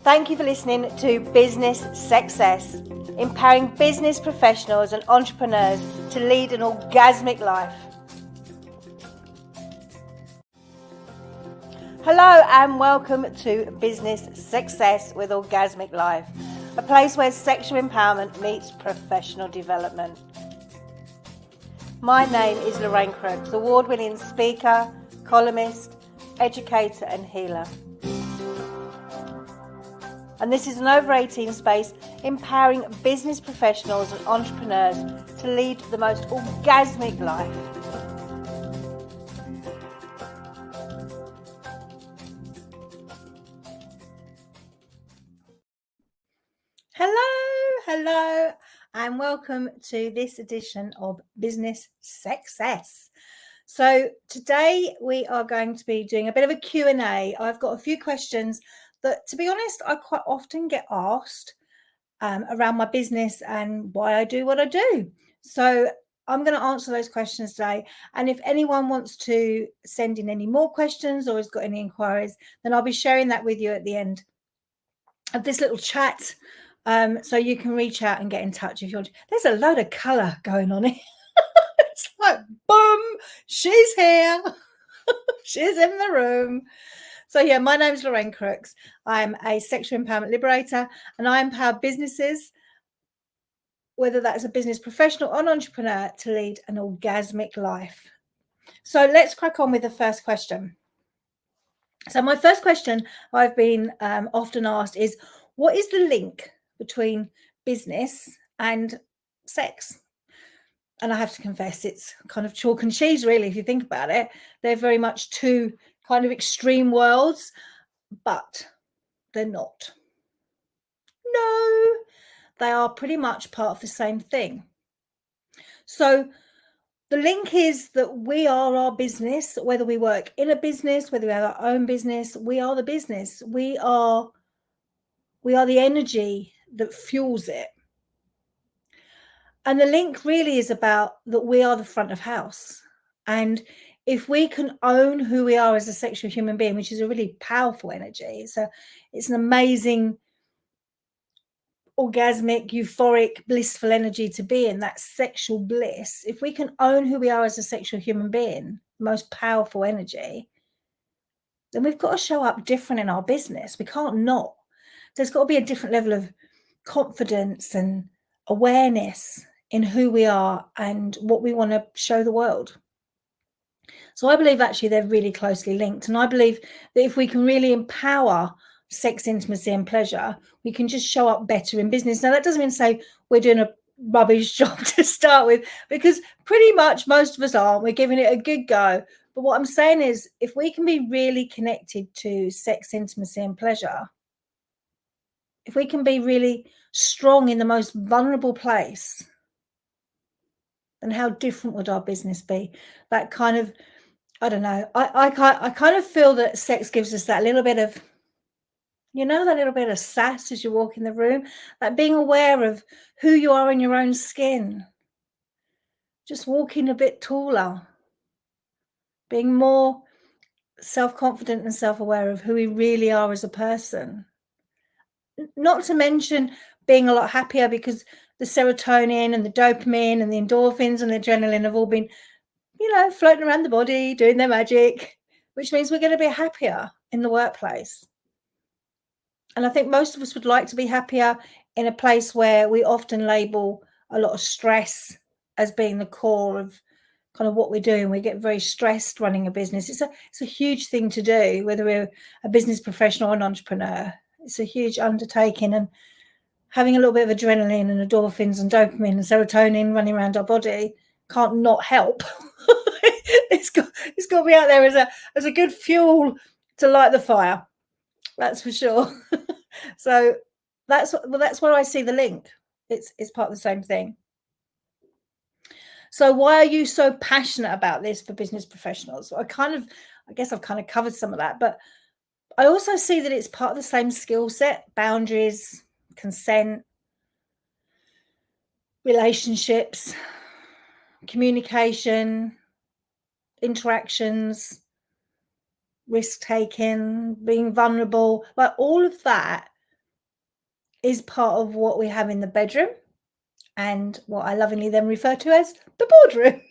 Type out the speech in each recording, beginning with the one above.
Thank you for listening to Business SEXCESS, empowering business professionals and entrepreneurs to lead an orgasmic life. Hello and welcome to Business SEXCESS with Orgasmic Life, a place where sexual empowerment meets professional development. My name is Lorraine Crookes, award-winning speaker, columnist, educator and healer. And this is an over 18 space empowering business professionals and entrepreneurs to lead the most orgasmic life. Hello, and welcome to this edition of Business SEXCESS. So today we are going to be doing a bit of a Q&A. I've got a few questions that, to be honest, I quite often get asked around my business and why I do what I do. So I'm going to answer those questions today. And if anyone wants to send in any more questions or has got any inquiries, then I'll be sharing that with you at the end of this little chat. So you can reach out and get in touch if you want. There's a load of colour going on here. It's like, boom, she's here. She's in the room. So yeah, my name is Lorraine Crookes. I'm a sexual empowerment liberator and I empower businesses, whether that's a business professional or an entrepreneur, to lead an orgasmic life. So let's crack on with the first question. So my first question I've been often asked is, what is the link between business and sex? And I have to confess, it's kind of chalk and cheese, really, if you think about it. They're very much two kind of extreme worlds, but they're not. No, they are pretty much part of the same thing. So the link is that we are our business, whether we work in a business, whether we have our own business, we are the business. We are the energy that fuels it. And the link really is about that we are the front of house. And if we can own who we are as a sexual human being, which is a really powerful energy, it's an amazing, orgasmic, euphoric, blissful energy to be in, that sexual bliss. If we can own who we are as a sexual human being, most powerful energy, then we've got to show up different in our business. We can't not. There's got to be a different level of confidence and awareness in who we are and what we want to show the world. So I believe actually they're really closely linked. And I believe that if we can really empower sex, intimacy and pleasure, we can just show up better in business. Now, that doesn't mean to say we're doing a rubbish job to start with, because pretty much most of us aren't. We're giving it a good go. But what I'm saying is, if we can be really connected to sex, intimacy and pleasure, if we can be really strong in the most vulnerable place, then how different would our business be? That kind of, I don't know. I kind of feel that sex gives us that little bit of, that little bit of sass as you walk in the room, like being aware of who you are in your own skin, just walking a bit taller, being more self-confident and self-aware of who we really are as a person. Not to mention being a lot happier because the serotonin and the dopamine and the endorphins and the adrenaline have all been, floating around the body, doing their magic, which means we're going to be happier in the workplace. And I think most of us would like to be happier in a place where we often label a lot of stress as being the core of kind of what we're doing. We get very stressed running a business. It's a huge thing to do, whether we're a business professional or an entrepreneur. It's a huge undertaking, and having a little bit of adrenaline and endorphins and dopamine and serotonin running around our body can't not help. It's got to be out there as a good fuel to light the fire. That's for sure. So that's where I see the link. It's part of the same thing. So why are you so passionate about this for business professionals? I guess I've kind of covered some of that, but I also see that it's part of the same skill set: boundaries, consent, relationships, communication, interactions, risk taking, being vulnerable, like all of that is part of what we have in the bedroom, and what I lovingly then refer to as the boardroom.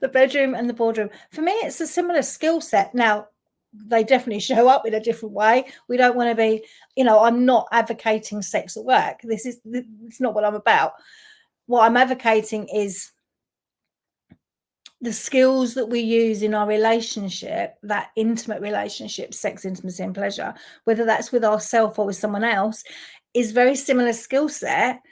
The bedroom and the boardroom. For me, it's a similar skill set. Now, they definitely show up in a different way. We don't want to be, I'm not advocating sex at work. It's not what I'm about. What I'm advocating is the skills that we use in our relationship, that intimate relationship, sex, intimacy, and pleasure, whether that's with ourselves or with someone else, is very similar skill set,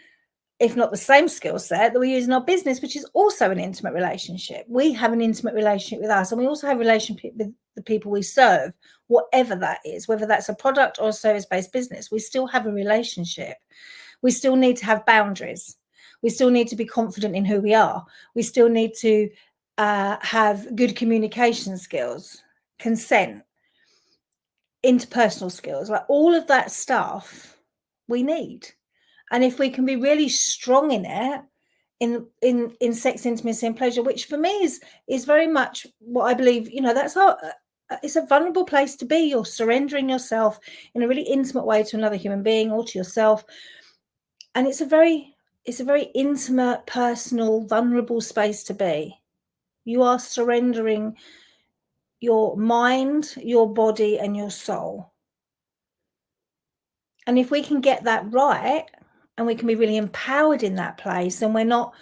if not the same skill set that we use in our business, which is also an intimate relationship. We have an intimate relationship with us, and we also have a relationship with the people we serve, whatever that is, whether that's a product or a service-based business. We still have a relationship. We still need to have boundaries. We still need to be confident in who we are. We still need to have good communication skills, consent, interpersonal skills, like all of that stuff we need. And if we can be really strong in it, in sex, intimacy, and pleasure, which for me is very much what I believe, that's our it's a vulnerable place to be. You're surrendering yourself in a really intimate way to another human being or to yourself. And it's a very intimate, personal, vulnerable space to be. You are surrendering your mind, your body, and your soul. And if we can get that right, and we can be really empowered in that place, and we're not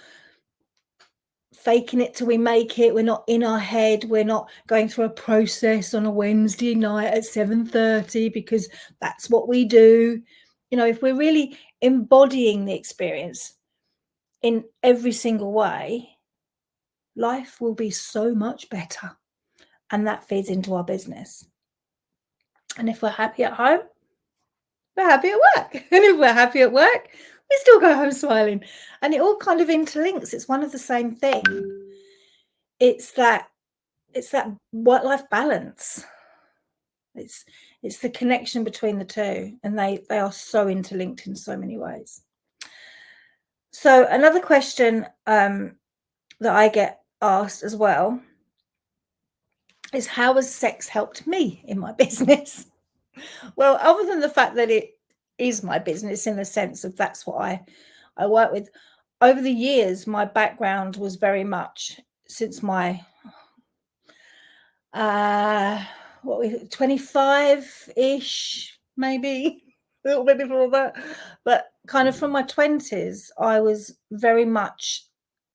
faking it till we make it, we're not in our head, we're not going through a process on a Wednesday night at 7:30 because that's what we do. If we're really embodying the experience in every single way, life will be so much better, and that feeds into our business. And if we're happy at home, we're happy at work. And if we're happy at work, we still go home smiling. And it all kind of interlinks. It's one of the same thing. It's that work-life balance. It's the connection between the two, and they are so interlinked in so many ways. So another question that I get asked as well is, how has sex helped me in my business? Well, other than the fact that it is my business in the sense of that's what I work with, over the years, my background was very much, since my 25-ish, maybe a little bit before that, but kind of from my 20s, I was very much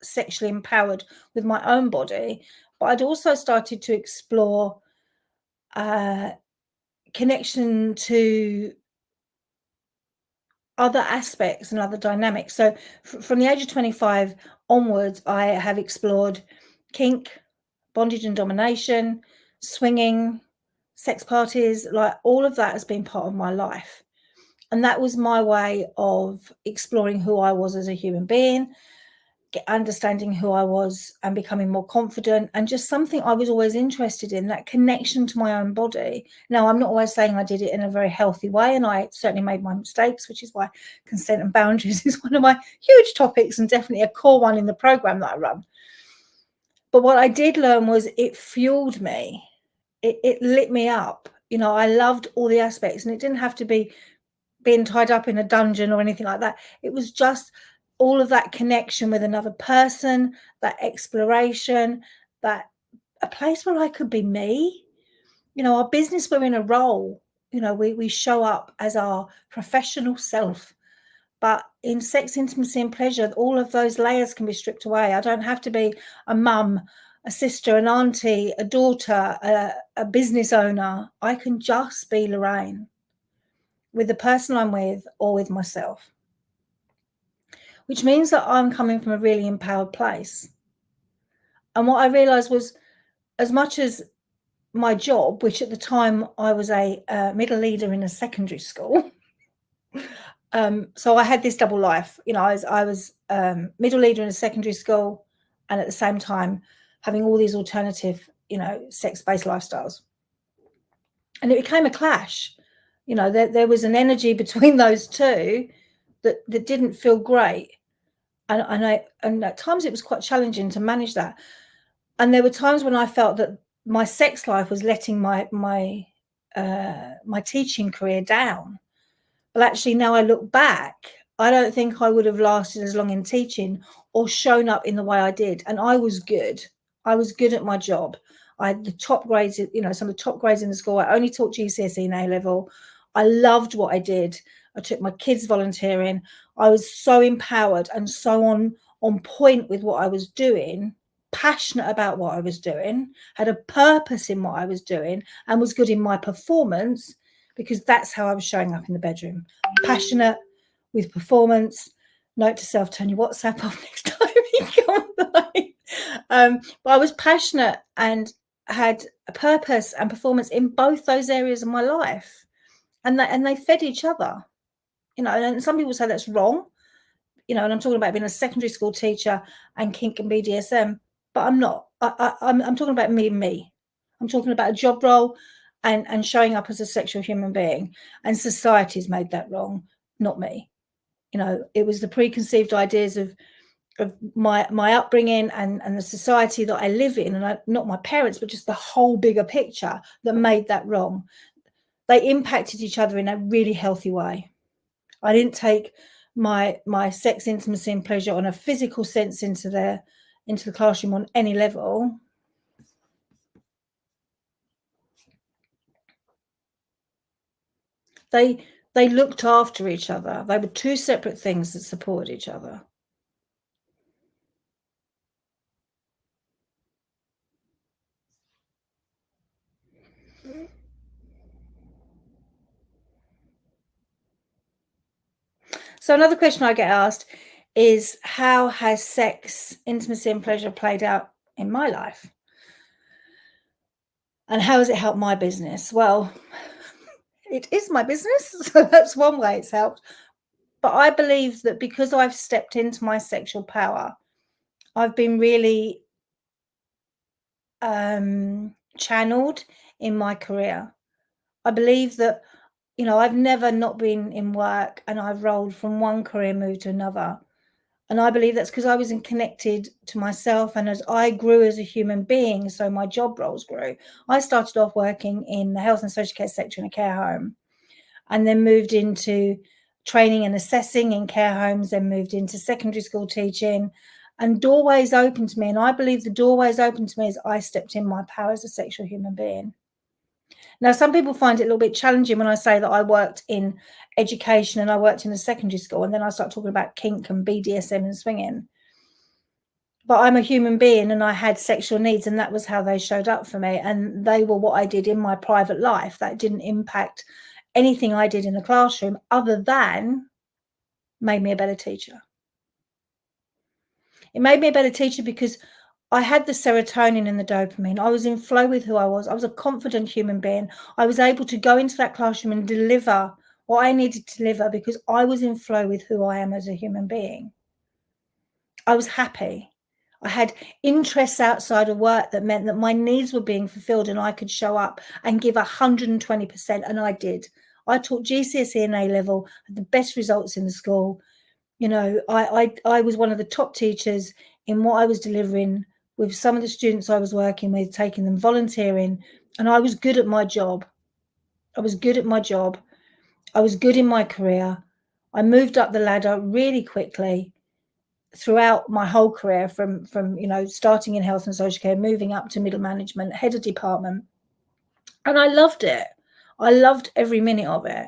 sexually empowered with my own body, but I'd also started to explore connection to other aspects and other dynamics. So from the age of 25 onwards, I have explored kink, bondage and domination, swinging, sex parties, like all of that has been part of my life. And that was my way of exploring who I was as a human being, understanding who I was and becoming more confident, and just something I was always interested in, that connection to my own body. Now, I'm not always saying I did it in a very healthy way, and I certainly made my mistakes, which is why consent and boundaries is one of my huge topics and definitely a core one in the program that I run. But what I did learn was it fueled me. It lit me up. I loved all the aspects, and it didn't have to be being tied up in a dungeon or anything like that. It was just all of that connection with another person, that exploration, that a place where I could be me. Our business, we're in a role, we show up as our professional self. But in sex, intimacy, and pleasure, all of those layers can be stripped away. I don't have to be a mum, a sister, an auntie, a daughter, a business owner. I can just be Lorraine with the person I'm with or with myself, which means that I'm coming from a really empowered place. And what I realized was, as much as my job, which at the time I was a middle leader in a secondary school, so I had this double life. I was middle leader in a secondary school, and at the same time having all these alternative, sex-based lifestyles. And it became a clash. There was an energy between those two that didn't feel great. And at times it was quite challenging to manage that. And there were times when I felt that my sex life was letting my teaching career down, Well, actually, now I look back, I don't think I would have lasted as long in teaching or shown up in the way I did. And I was good. I was good at my job. I had the top grades, some of the top grades in the school. I only taught GCSE and A level. I loved what I did. I took my kids volunteering. I was so empowered and so on point with what I was doing, passionate about what I was doing, had a purpose in what I was doing, and was good in my performance, because that's how I was showing up in the bedroom. Passionate with performance. Note to self, turn your WhatsApp off next time you come on the line. But I was passionate and had a purpose and performance in both those areas of my life. And they fed each other. And some people say that's wrong. And I'm talking about being a secondary school teacher and kink and BDSM, but I'm not. I'm talking about me. I'm talking about a job role and showing up as a sexual human being. And society's made that wrong, not me. It was the preconceived ideas of my upbringing and the society that I live in, and not my parents, but just the whole bigger picture that made that wrong. They impacted each other in a really healthy way. I didn't take my sex, intimacy, and pleasure on a physical sense into the classroom on any level. They looked after each other. They were two separate things that supported each other. So another question I get asked is, how has sex, intimacy, and pleasure played out in my life? And how has it helped my business? Well, it is my business, so that's one way it's helped. But I believe that because I've stepped into my sexual power, I've been really channeled in my career. I believe that, I've never not been in work, and I've rolled from one career move to another. And I believe that's because I was connected to myself. And as I grew as a human being, so my job roles grew. I started off working in the health and social care sector in a care home, and then moved into training and assessing in care homes, then moved into secondary school teaching, and doorways opened to me. And I believe the doorways opened to me as I stepped in my power as a sexual human being. Now, some people find it a little bit challenging when I say that I worked in education and I worked in a secondary school, and then I start talking about kink and BDSM and swinging. But I'm a human being, and I had sexual needs, and that was how they showed up for me. And they were what I did in my private life. That didn't impact anything I did in the classroom, other than made me a better teacher. It made me a better teacher because I had the serotonin and the dopamine. I was in flow with who I was. I was a confident human being. I was able to go into that classroom and deliver what I needed to deliver because I was in flow with who I am as a human being. I was happy. I had interests outside of work that meant that my needs were being fulfilled, and I could show up and give 120%, and I did. I taught GCSE and A level, had the best results in the school. I was one of the top teachers in what I was delivering with some of the students I was working with, taking them volunteering, and I was good at my job. I was good at my job. I was good in my career. I moved up the ladder really quickly throughout my whole career, from starting in health and social care, moving up to middle management, head of department. And I loved it. I loved every minute of it.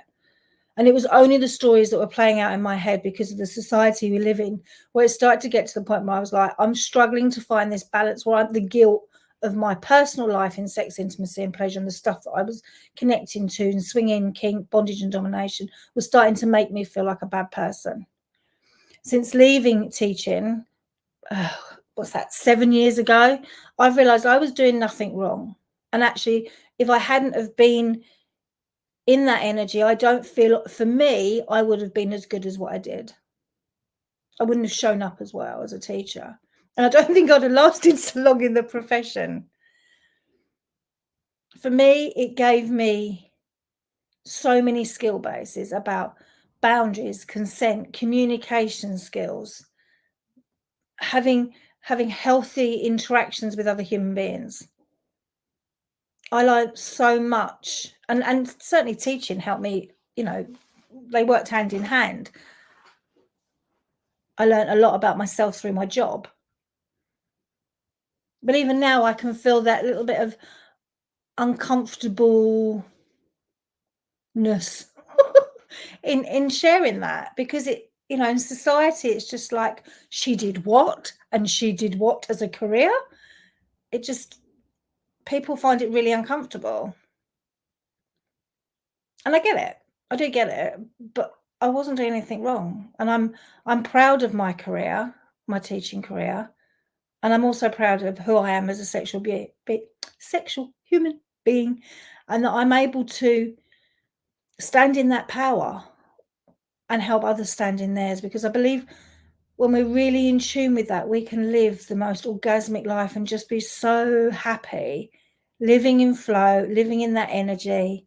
And it was only the stories that were playing out in my head because of the society we live in, where it started to get to the point where I was like, I'm struggling to find this balance, where the guilt of my personal life in sex, intimacy, and pleasure, and the stuff that I was connecting to and swinging, kink, bondage, and domination was starting to make me feel like a bad person. Since leaving teaching, what's that, 7 years ago, I've realized I was doing nothing wrong. And actually, if I hadn't have been in that energy, I don't feel, for me, I would have been as good as what I did. I wouldn't have shown up as well as a teacher. And I don't think I'd have lasted so long in the profession. For me, it gave me so many skill bases about boundaries, consent, communication skills, having healthy interactions with other human beings. I learned so much, and certainly teaching helped me, they worked hand in hand. I learned a lot about myself through my job. But even now I can feel that little bit of uncomfortableness in sharing that, because it, you know, in society it's just like, she did what, and she did what as a career. It just, people find it really uncomfortable. And I get it. I do get it, but I wasn't doing anything wrong. And I'm proud of my career, my teaching career. And I'm also proud of who I am as a sexual human being, and that I'm able to stand in that power and help others stand in theirs, because I believe when we're really in tune with that, we can live the most orgasmic life and just be so happy, living in flow, living in that energy,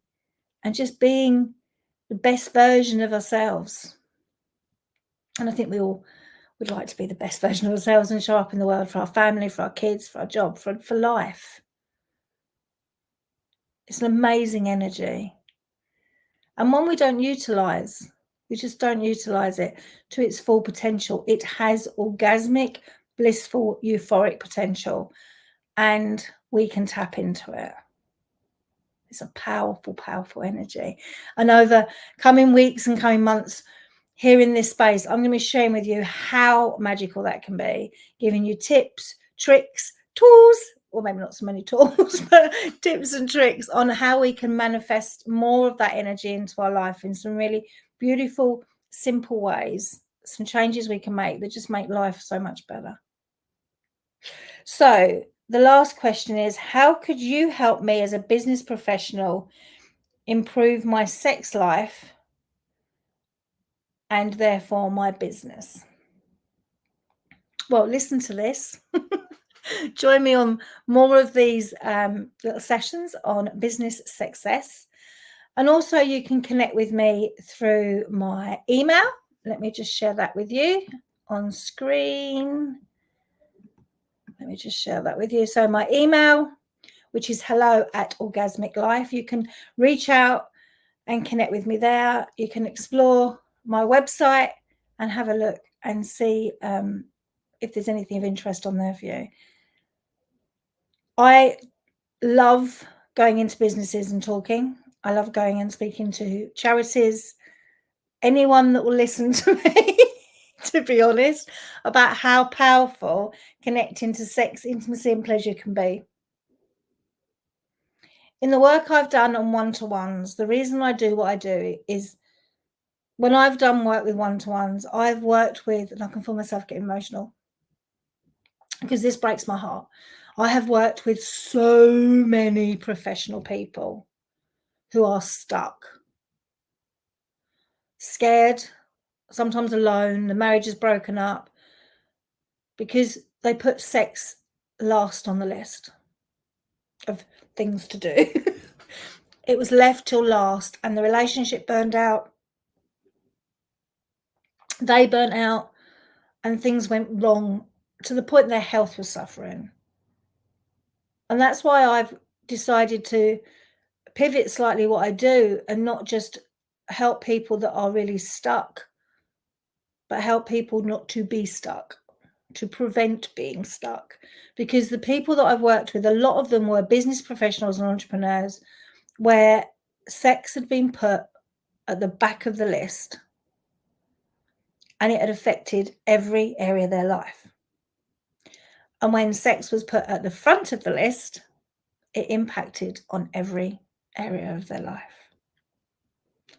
and just being the best version of ourselves. And I think we all would like to be the best version of ourselves and show up in the world for our family, for our kids, for our job, for life. It's an amazing energy. And one we don't utilize. We just don't utilize it to its full potential. It has orgasmic, blissful, euphoric potential, and we can tap into it. It's a powerful, powerful energy. And over coming weeks and coming months here in this space, I'm going to be sharing with you how magical that can be, giving you tips, tricks, tools, or maybe not so many tools, but tips and tricks on how we can manifest more of that energy into our life in some really beautiful, simple ways, some changes we can make that just make life so much better. So the last question is, how could you help me as a business professional improve my sex life and therefore my business? Well, listen to this. Join me on more of these little sessions on business success. And also you can connect with me through my email. Let me just share that with you on screen. Let me just share that with you. So my email, which is hello@Orgasmic Life. You can reach out and connect with me there. You can explore my website and have a look and see if there's anything of interest on there for you. I love going into businesses and talking. I love going and speaking to charities, anyone that will listen to me, to be honest, about how powerful connecting to sex, intimacy, and pleasure can be. In the work I've done on one-to-ones, the reason I do what I do is when I've done work with one-to-ones, I've worked with, and I can feel myself getting emotional because this breaks my heart. I have worked with so many professional people who are stuck, scared, sometimes alone, the marriage is broken up because they put sex last on the list of things to do. It was left till last and the relationship burned out. They burnt out and things went wrong to the point their health was suffering. And that's why I've decided to pivot slightly what I do and not just help people that are really stuck, but help people not to be stuck, to prevent being stuck. Because the people that I've worked with, a lot of them were business professionals and entrepreneurs where sex had been put at the back of the list and it had affected every area of their life. And when sex was put at the front of the list, it impacted on every area of their life.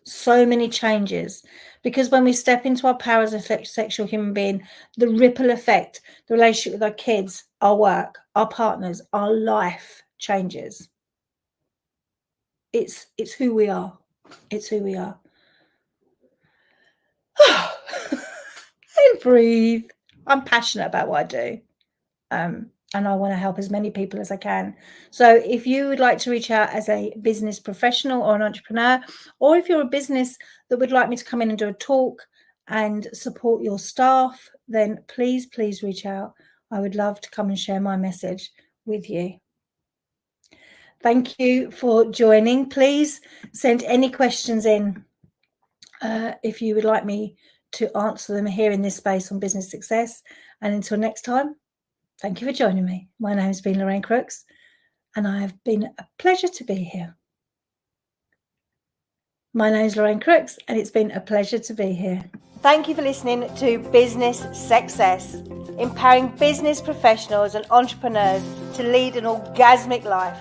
So many changes, because when we step into our power as a sexual human being, the ripple effect, the relationship with our kids, our work, our partners, our life changes. It's who we are. It's who we are. And breathe. I'm passionate about what I do. And I want to help as many people as I can. So if you would like to reach out as a business professional or an entrepreneur, or if you're a business that would like me to come in and do a talk and support your staff, then please reach out. I would love to come and share my message with you. Thank you for joining. Please send any questions in if you would like me to answer them here in this space on business success. And until next time, thank you for joining me. My name has been Lorraine Crookes, and I have been a pleasure to be here. My name is Lorraine Crookes, and it's been a pleasure to be here. Thank you for listening to Business Success, empowering business professionals and entrepreneurs to lead an orgasmic life.